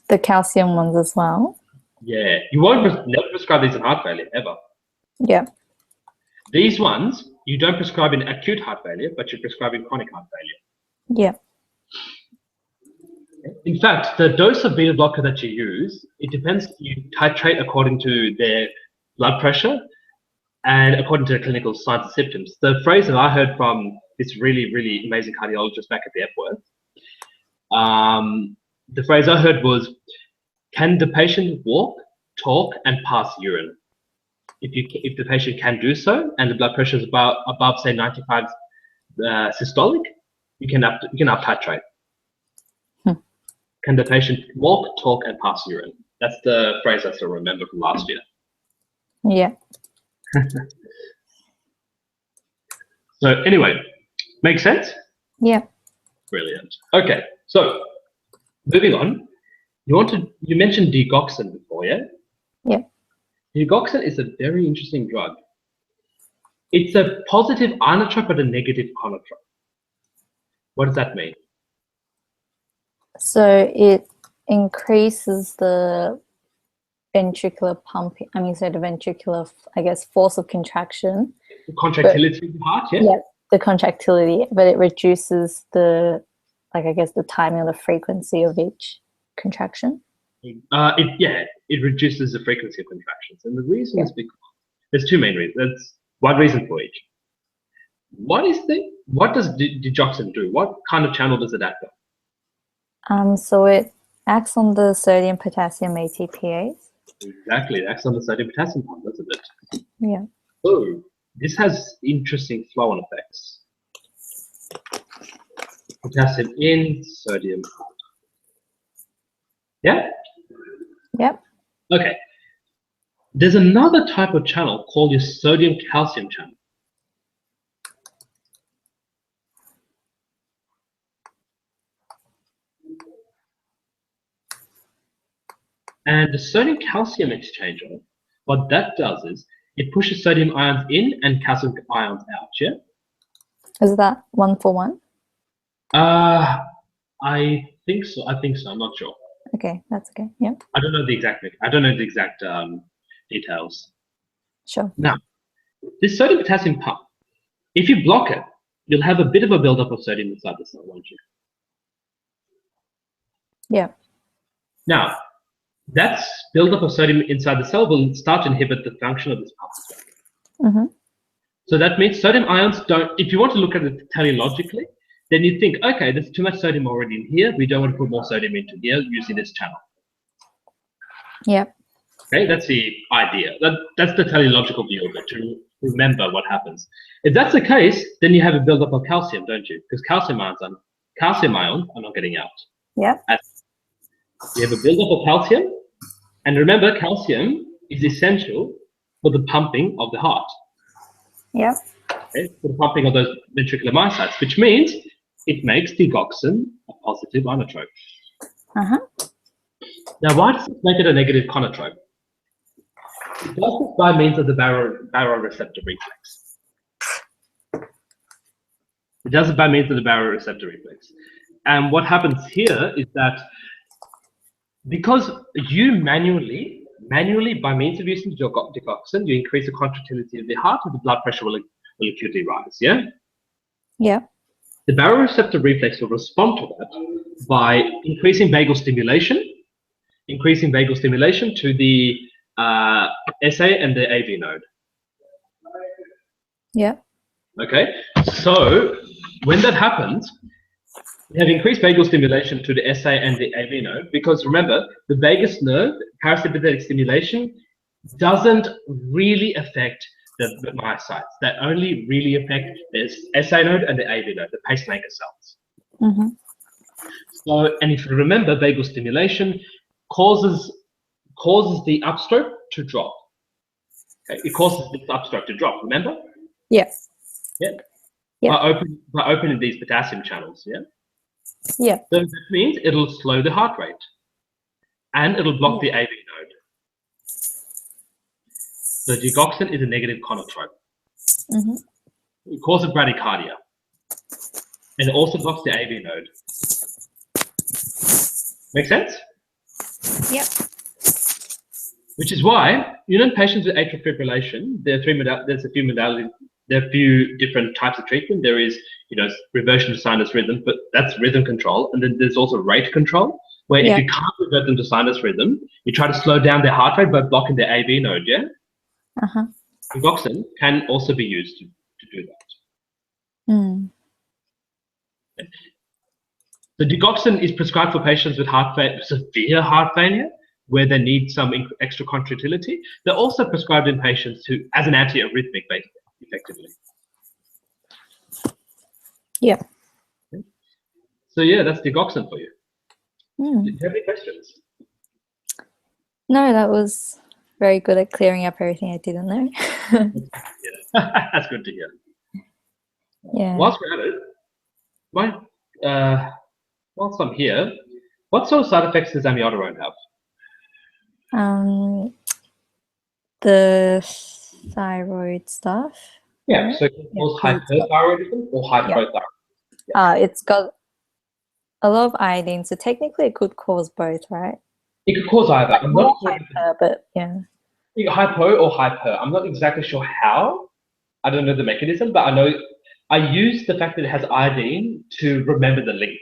The calcium ones as well. Yeah, you won't never prescribe these in heart failure ever. Yeah. These ones you don't prescribe in acute heart failure, but you prescribe in chronic heart failure. Yeah. In fact, the dose of beta blocker that you use, it depends. You titrate according to their blood pressure and according to the clinical signs and symptoms. The phrase that I heard from this really, really amazing cardiologist back at the Epworth, the phrase I heard was, can the patient walk, talk, and pass urine? If the patient can do so, and the blood pressure is above say 95 systolic, you can up titrate. Can the patient walk, talk, and pass urine? That's the phrase I still remember from last year. Yeah. So anyway, makes sense? Yeah. Brilliant. Okay, so moving on. You mentioned digoxin before, yeah? Yeah. Digoxin is a very interesting drug. It's a positive inotrope but a negative conotrope. What does that mean? So it increases the ventricular pumping. I mean, so the ventricular, I guess, force of contraction. The contractility of the heart, yeah? Yeah, the contractility, but it reduces the, like, I guess, the timing or the frequency of each contraction. It reduces the frequency of contractions. And the reason is because there's two main reasons. There's one reason for each. What does digoxin do? What kind of channel does it act on? So it acts on the sodium potassium ATPase. Exactly, it acts on the sodium potassium pump, doesn't it? Yeah. So this has interesting flow-on effects. Potassium in, sodium out. Yeah? Yep. Okay. There's another type of channel called your sodium calcium channel. And the sodium calcium exchanger, what that does is it pushes sodium ions in and calcium ions out, yeah? Is that 1-for-1? I think so. I'm not sure. Okay, that's okay. Yeah. I don't know the exact details. Sure. Now, this sodium potassium pump, if you block it, you'll have a bit of a buildup of sodium inside the cell, won't you? Yeah. Now, that buildup of sodium inside the cell will start to inhibit the function of this pump as well. Mm-hmm. So that means sodium ions don't, if you want to look at it teleologically, then you think, okay, there's too much sodium already in here. We don't want to put more sodium into here using this channel. Yep. Okay, that's the idea. That's the teleological view of it, to remember what happens. If that's the case, then you have a buildup of calcium, don't you? Because calcium ions are not getting out. Yep. You have a buildup of calcium, and remember, calcium is essential for the pumping of the heart. Yep. Okay, for the pumping of those ventricular myocytes, which means it makes digoxin a positive inotrope. Uh-huh. Now, why does it make it a negative conotrope? It does this by means of the baroreceptor reflex. It does it by means of the baroreceptor reflex. And what happens here is that because you manually by means of using digoxin, you increase the contractility of the heart and the blood pressure will acutely rise, yeah? Yeah. The baroreceptor reflex will respond to that by increasing vagal stimulation to the SA and the AV node. Yeah. Okay, so when that happens, we have increased vagal stimulation to the SA and the AV node because remember, the vagus nerve, parasympathetic stimulation, doesn't really affect the myocytes that only really affect the SA node and the AV node, the pacemaker cells. Mm-hmm. So, and if you remember, vagal stimulation causes the upstroke to drop. Okay? It causes this upstroke to drop. Remember? Yeah. Yeah. Yeah. By opening these potassium channels. Yeah. Yeah. So that means it'll slow the heart rate, and it'll block the AV node. So digoxin is a negative conotrope. Mm-hmm. It causes bradycardia, and it also blocks the AV node. Make sense? Yep. Which is why, in patients with atrial fibrillation, there's a few modalities, there are a few different types of treatment. There is, reversion to sinus rhythm, but that's rhythm control. And then there's also rate control, where if you can't revert them to sinus rhythm, you try to slow down their heart rate by blocking their AV node, yeah? Uh-huh. Digoxin can also be used to do that. Mm. So digoxin is prescribed for patients with severe heart failure, where they need some extra contractility. They're also prescribed in patients as an antiarrhythmic, effectively. Yeah. So yeah, that's digoxin for you. Mm. Do you have any questions? No, that was very good at clearing up everything I didn't know. Yeah. That's good to hear. Yeah. Whilst we're at it, whilst I'm here, what sort of side effects does amiodarone have? The thyroid stuff. Yeah, right? so it can cause hyperthyroidism or hypothyroidism. It's got a lot of iodine, so technically it could cause both, right? It could cause either. Like I'm not sure hyper, but yeah. Hypo or hyper. I'm not exactly sure how. I don't know the mechanism, but I know I use the fact that it has iodine to remember the link.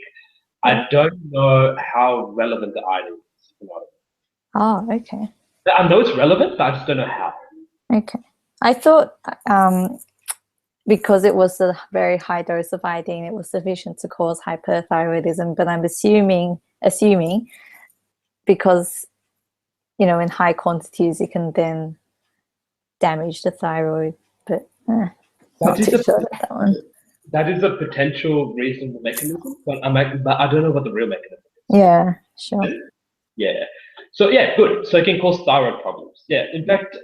I don't know how relevant the iodine is. Oh, okay. I know it's relevant, but I just don't know how. Okay. I thought because it was a very high dose of iodine, it was sufficient to cause hyperthyroidism, but I'm assuming because, in high quantities, it can then damage the thyroid, but not too sure about that one. That is a potential reasonable mechanism, but I don't know what the real mechanism is. Yeah, sure. Yeah. So yeah, good. So it can cause thyroid problems. Yeah. In fact,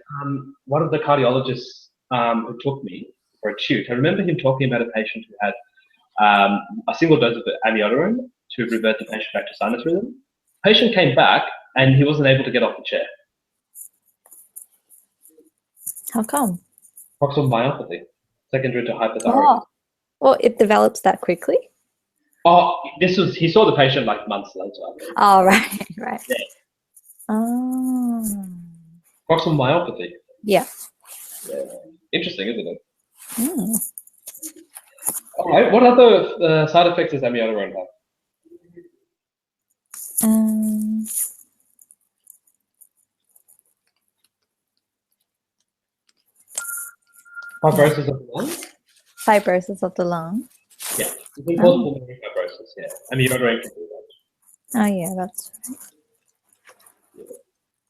one of the cardiologists who took me for a tute, I remember him talking about a patient who had a single dose of amiodarone to revert the patient back to sinus rhythm. Patient came back and he wasn't able to get off the chair. How come? Proximal myopathy, secondary to hypothyroidism. Oh, well, it develops that quickly? Oh, he saw the patient like months later. Oh, right. Yeah. Oh. Proximal myopathy. Yeah. Interesting, isn't it? Mm. All right. What other side effects does amiodarone have? Fibrosis of the lung? Fibrosis of the lung? Yeah. You can cause pulmonary fibrosis, yeah. Amiodarone can do that. Oh, yeah, that's right.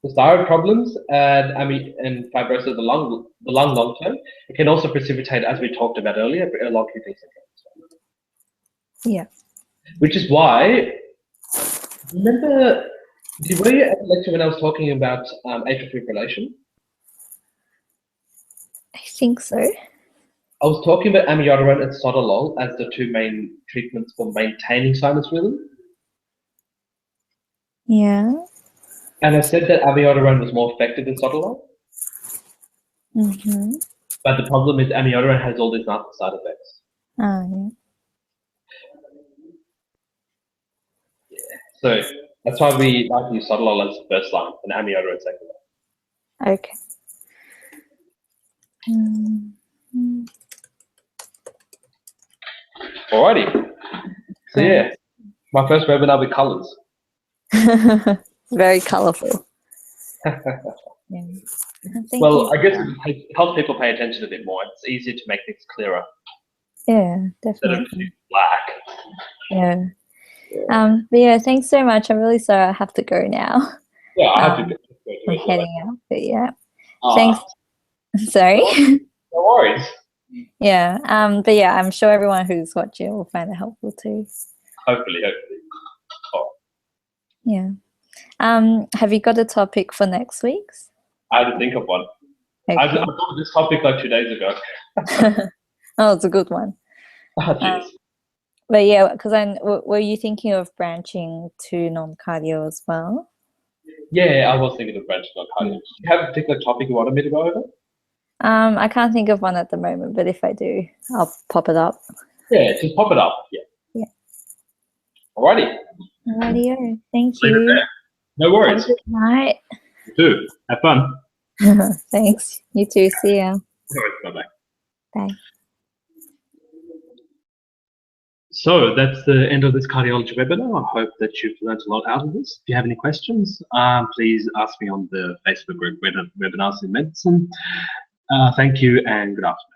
The thyroid problems and fibrosis of the lung long term, it can also precipitate, as we talked about earlier, long kidney syndrome. Yeah. Which is why, were you at the lecture when I was talking about atrial fibrillation? I think so. I was talking about amiodarone and sotalol as the two main treatments for maintaining sinus rhythm. Yeah. And I said that amiodarone was more effective than sotalol. Mm-hmm. But the problem is amiodarone has all these nasty side effects. Oh, Yeah. So that's why we like to use sotalol as first line and amiodarone second line. okay. Mm-hmm. Alrighty. So yeah, my first webinar with colours. Very colourful. Yeah. Well, I guess it helps people pay attention a bit more. It's easier to make things clearer. Yeah, Instead of definitely. black. Yeah. But yeah, thanks so much. I'm really sorry I have to go now. Yeah, I have to go I'm heading out, but yeah. Oh. Thanks. Sorry. worries. Yeah. But yeah, I'm sure everyone who's watching will find it helpful too. Hopefully. Oh, Yeah. Have you got a topic for next week's? I had to think of one. Okay. I thought of this topic like 2 days ago. Oh, it's a good one. Cheers. But yeah, because were you thinking of branching to non-cardio as well? Yeah, I was thinking of branching on cardio. Do you have a particular topic you wanted me to go over? I can't think of one at the moment, but if I do, I'll pop it up. Yeah, just pop it up. Yeah. Yeah. Alrighty. Alrighty, thank Leave it you. there. No Have a worries. good night. You too. Have fun. Thanks. You too. See ya. Bye-bye. Bye. So that's the end of this cardiology webinar. I hope that you've learned a lot out of this. If you have any questions, please ask me on the Facebook group Webinars in Medicine. Thank you and good afternoon.